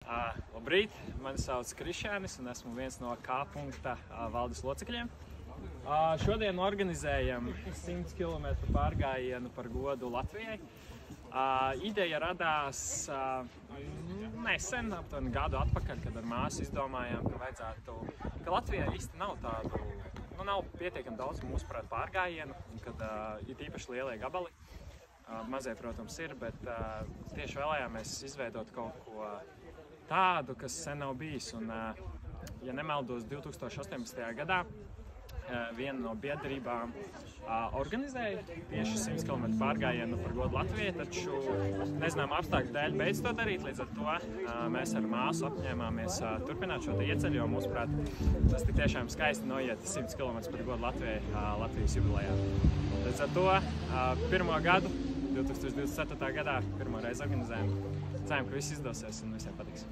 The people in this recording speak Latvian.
Labrīt, mani sauc Krišjānis un esmu viens no K punkta valdes locekļiem. Šodien organizējam 100 km pārgājienu par godu Latvijai. Ideja radās nesen, aptuveni gadu atpakaļ, kad ar māsu izdomājām, ka Latvijai īsti nav tādu, nav pietiekami daudz mūsuprāt pārgājienu, un kad ir īpaši lielie gabali. Mazie, protams, ir, bet tieši vēlējāmies izveidot kaut ko tādu, kas sen nav bijis. Un, ja nemaldos, 2018. gadā viena no biedrībām organizēja tieši 100 km pārgājienu par godu Latvijai, taču nezinām apstākļu dēļ beidz to darīt. Līdz ar to mēs ar māsu apņēmāmies turpināt šo ieceļu, jo mūsuprāt tas tik tiešām skaisti noiet 100 km par godu Latvijai Latvijas jubilejā. Līdz ar to pirmo gadu, 2024. gadā, pirmo reizi organizējam. Ceram, ka viss izdosies un visiem patiks.